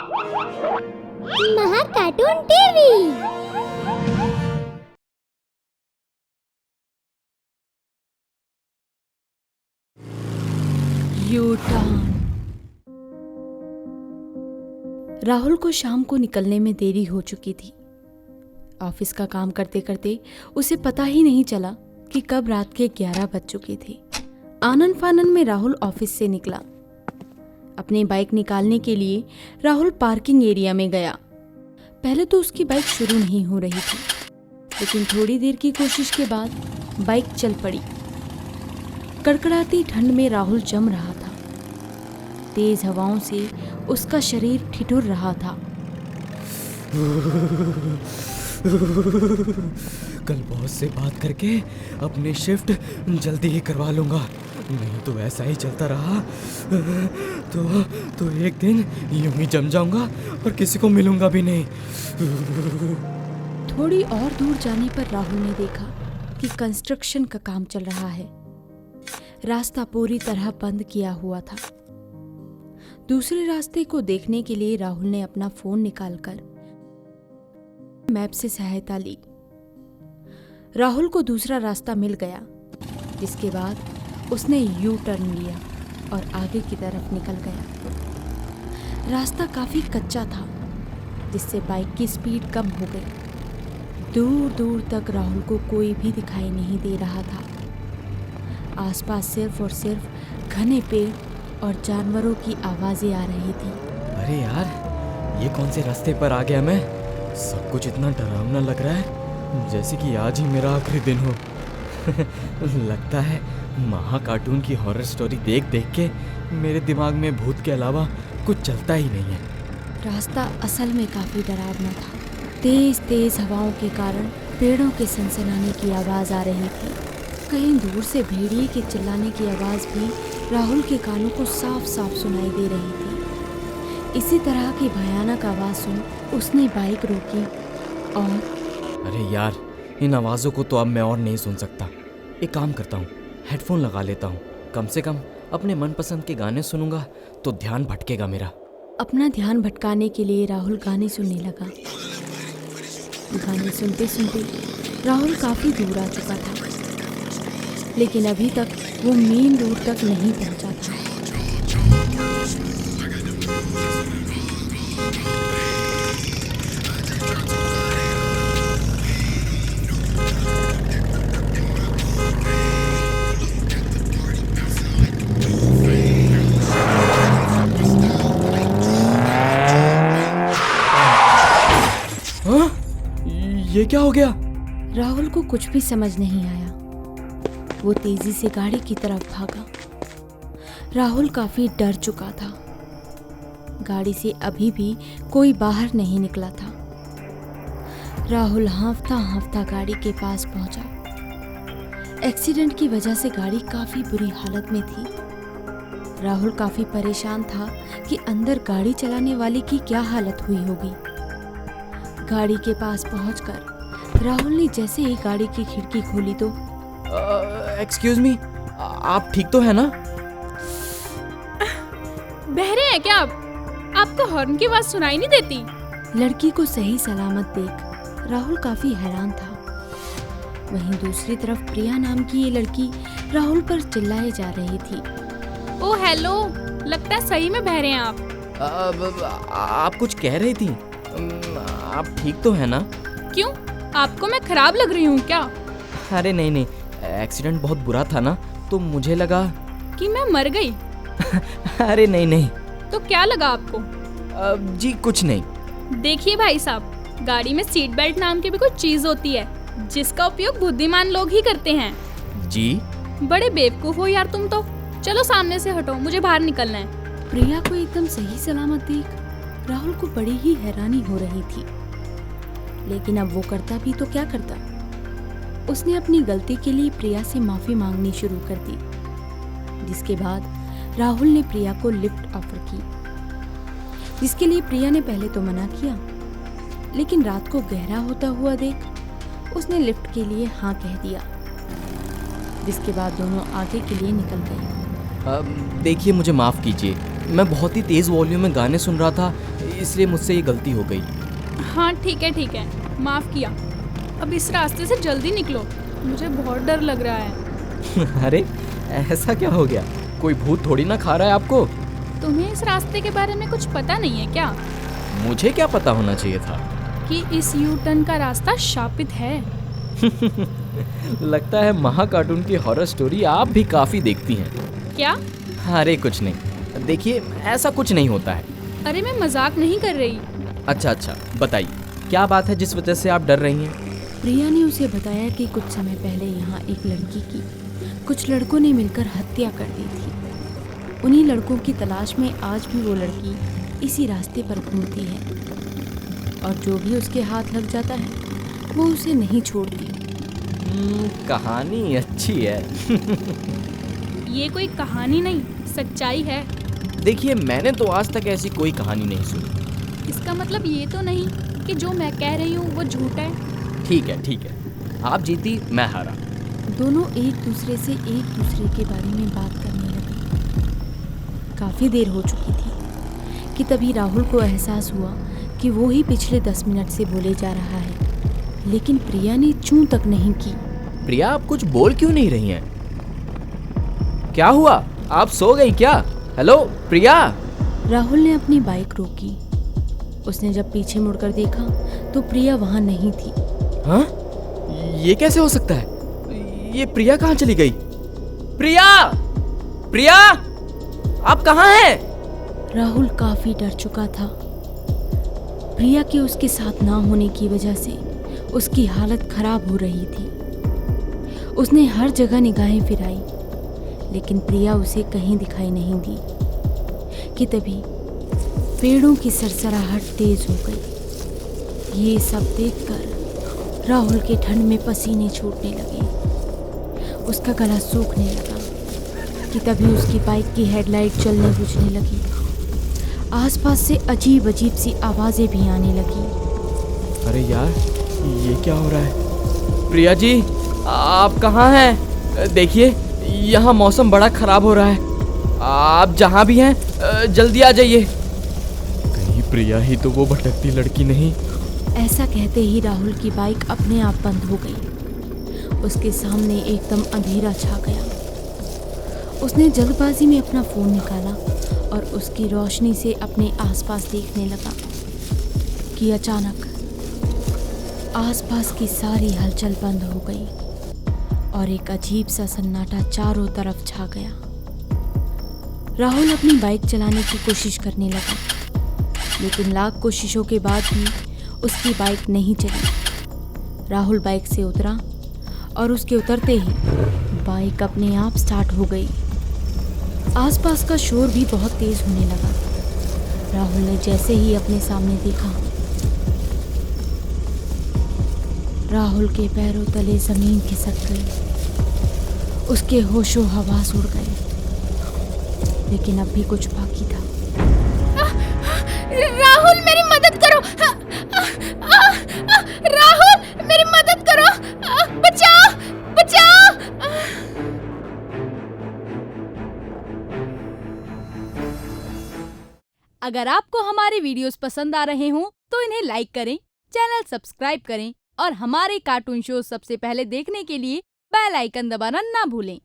महा cartoon TV. U turn. Rahul को शाम को निकलने में देरी हो चुकी थी। ऑफिस का काम करते करते उसे पता ही नहीं चला कि कब रात के 11 बज चुके थे। आनन फानन में राहुल ऑफिस से निकला। अपनी बाइक निकालने के लिए राहुल पार्किंग एरिया में गया। पहले तो उसकी बाइक शुरू नहीं हो रही थी, लेकिन थोड़ी देर की कोशिश के बाद बाइक चल पड़ी। कड़कड़ाती ठंड में राहुल जम रहा था। तेज हवाओं से उसका शरीर ठिठुर रहा था। कल बॉस से बात करके अपनी शिफ्ट जल्दी ही करवा लूंगा, नहीं तो ऐसा ही चलता रहा तो एक दिन यूं ही जम जाऊंगा और किसी को मिलूंगा भी नहीं। थोड़ी और दूर जाने पर राहुल ने देखा कि कंस्ट्रक्शन का काम चल रहा है। रास्ता पूरी तरह बंद किया हुआ था। दूसरे रास्ते को देखने के लिए राहुल ने अपना फोन निकालकर मैप से सहायता ली। राहुल को दूसरा रास्ता मिल गया, जिसके बाद उसने यू टर्न लिया और आगे की तरफ निकल गया। रास्ता काफी कच्चा था, जिससे बाइक की स्पीड कम हो गई। दूर दूर तक राहुल को कोई भी दिखाई नहीं दे रहा था। आसपास सिर्फ और सिर्फ घने पेड़ और जानवरों की आवाजें आ रही थी। अरे यार, ये कौन से रास्ते पर आ गया मैं? सब कुछ इतना डरावना लग रहा है, जैसे कि आज ही मेरा आखिरी दिन हो। लगता है महा कार्टून की हॉरर स्टोरी देख देख के मेरे दिमाग में भूत के अलावा कुछ चलता ही नहीं है। रास्ता असल में काफी डरावना था। तेज तेज हवाओं के कारण पेड़ों के सनसनाने की आवाज आ रही थी। कहीं दूर से भेड़िए के चिल्लाने की आवाज भी राहुल के कानों को साफ साफ सुनाई दे रही थी। इसी तरह की भयानक आवाज सुन उसने बाइक रोकी और अरे यार, इन आवाज़ों को तो अब मैं और नहीं सुन सकता। एक काम करता हूँ, हेडफोन लगा लेता हूँ। कम से कम अपने मनपसंद के गाने सुनूंगा तो ध्यान भटकेगा मेरा। अपना ध्यान भटकाने के लिए राहुल गाने सुनने लगा। गाने सुनते सुनते राहुल काफी दूर आ चुका था, लेकिन अभी तक वो मेन रोड तक नहीं पहुंचा था। हाँ? ये क्या हो गया? राहुल को कुछ भी समझ नहीं आया। वो तेजी से गाड़ी की तरफ भागा। राहुल काफी डर चुका था। गाड़ी से अभी भी कोई बाहर नहीं निकला था। राहुल हांफता हांफता गाड़ी के पास पहुंचा। एक्सीडेंट की वजह से गाड़ी काफी बुरी हालत में थी। राहुल काफी परेशान था कि अंदर गाड़ी चलाने वाले की क्या हालत हुई होगी। गाड़ी के पास पहुंचकर राहुल ने जैसे ही गाड़ी की खिड़की खोली तो एक्सक्यूज मी, आप ठीक तो है ना? बहरे हैं क्या आप? आपको हॉर्न की आवाज सुनाई नहीं देती? लड़की को सही सलामत देख राहुल काफी हैरान था। वहीं दूसरी तरफ प्रिया नाम की ये लड़की राहुल पर चिल्लाए जा रही थी। ओ हेलो, लगता है सही में बहरे हैं आप। आप कुछ कह रही थी? आप ठीक तो है ना? क्यों, आपको मैं खराब लग रही हूँ क्या? अरे नहीं नहीं, एक्सीडेंट बहुत बुरा था ना, तो मुझे लगा कि मैं मर गई। अरे नहीं नहीं। तो क्या लगा आपको? जी कुछ नहीं। देखिए भाई साहब, गाड़ी में सीट बेल्ट नाम की भी कुछ चीज होती है, जिसका उपयोग बुद्धिमान लोग ही करते हैं। जी? बड़े बेवकूफ हो यार तुम तो। चलो सामने से हटो, मुझे बाहर निकलना है। प्रिया को एकदम सही सलामत देख राहुल को बड़ी ही हैरानी हो रही थी, लेकिन अब वो करता भी तो क्या करता। उसने अपनी गलती के लिए प्रिया से माफी मांगनी शुरू कर दी, जिसके बाद राहुल ने प्रिया को लिफ्ट ऑफर की, जिसके लिए प्रिया ने पहले तो मना किया, लेकिन रात को गहरा होता हुआ देख उसने लिफ्ट के लिए हाँ कह दिया, जिसके बाद दोनों आगे के लिए निकल गए। देखिए मुझे माफ़ कीजिए, मैं बहुत ही तेज़ वॉल्यूम में गाने सुन रहा था, इसलिए मुझसे ये गलती हो गई। हाँ ठीक है, माफ किया। अब इस रास्ते से जल्दी निकलो, मुझे बहुत डर लग रहा है। अरे ऐसा क्या हो गया? कोई भूत थोड़ी ना खा रहा है आपको। तुम्हें इस रास्ते के बारे में कुछ पता नहीं है क्या? मुझे क्या पता होना चाहिए था? कि इस यू टर्न का रास्ता शापित है। लगता है महा कार्टून की हॉरर स्टोरी आप भी काफी देखती हैं। क्या? अरे कुछ नहीं, देखिए ऐसा कुछ नहीं होता है। अरे मैं मजाक नहीं कर रही। अच्छा, बताइए क्या बात है जिस वजह से आप डर रही हैं? प्रिया ने उसे बताया कि कुछ समय पहले यहाँ एक लड़की की कुछ लड़कों ने मिलकर हत्या कर दी थी। उन्हीं लड़कों की तलाश में आज भी वो लड़की इसी रास्ते पर घूमती है और जो भी उसके हाथ लग जाता है वो उसे नहीं छोड़ती। कहानी अच्छी है। ये कोई कहानी नहीं, सच्चाई है। देखिए मैंने तो आज तक ऐसी कोई कहानी नहीं सुनी। इसका मतलब ये तो नहीं कि जो मैं कह रही हूँ वो झूठ है। ठीक है, आप जीती मैं हारा। दोनों एक दूसरे के बारे में बात करने लगे। काफ़ी देर हो चुकी थी कि तभी राहुल को एहसास हुआ कि वो ही पिछले 10 मिनट से बोले जा रहा है, लेकिन प्रिया ने चूं तक नहीं की। प्रिया आप कुछ बोल क्यों नहीं रही हैं? क्या हुआ, आप सो गई क्या? हेलो प्रिया। राहुल ने अपनी बाइक रोकी। उसने जब पीछे मुड़कर देखा तो प्रिया वहां नहीं थी। हाँ? ये कैसे हो सकता है? ये प्रिया कहाँ चली गई? प्रिया आप कहाँ हैं? राहुल काफी डर चुका था। प्रिया के उसके साथ ना होने की वजह से उसकी हालत खराब हो रही थी। उसने हर जगह निगाहें फिराई, लेकिन प्रिया उसे कहीं दिखाई नहीं दी कि तभी पेड़ों की सरसराहट तेज हो गई। ये सब देखकर राहुल के ठंड में पसीने छूटने लगे। उसका गला सूखने लगा कि तभी उसकी बाइक की हेडलाइट जलने बुझने लगी। आसपास से अजीब सी आवाजें भी आने लगी। अरे यार, ये क्या हो रहा है? प्रिया जी आप कहाँ हैं? देखिए यहाँ मौसम बड़ा खराब हो रहा है। आप जहाँ भी हैं जल्दी आ जाइए। कहीं प्रिया ही तो वो भटकती लड़की नहीं? ऐसा कहते ही राहुल की बाइक अपने आप बंद हो गई। उसके सामने एकदम अंधेरा छा गया। उसने जल्दबाजी में अपना फोन निकाला और उसकी रोशनी से अपने आसपास देखने लगा कि अचानक आसपास की सारी हलचल बंद हो गई और एक अजीब सा सन्नाटा चारों तरफ छा गया। राहुल अपनी बाइक चलाने की कोशिश करने लगा, लेकिन लाख कोशिशों के बाद भी उसकी बाइक नहीं चली। राहुल बाइक से उतरा और उसके उतरते ही बाइक अपने आप स्टार्ट हो गई। आसपास का शोर भी बहुत तेज होने लगा। राहुल ने जैसे ही अपने सामने देखा, राहुल के पैरों तले जमीन खिसक गई। उसके होशो हवास उड़ गए, लेकिन अब भी कुछ बाकी था। राहुल मेरी मदद करो। राहुल मेरी मदद करो। बचाओ। अगर आपको हमारे वीडियोस पसंद आ रहे हों तो इन्हें लाइक करें, चैनल सब्सक्राइब करें और हमारे कार्टून शो सबसे पहले देखने के लिए बेल आइकन दबाना ना भूलें।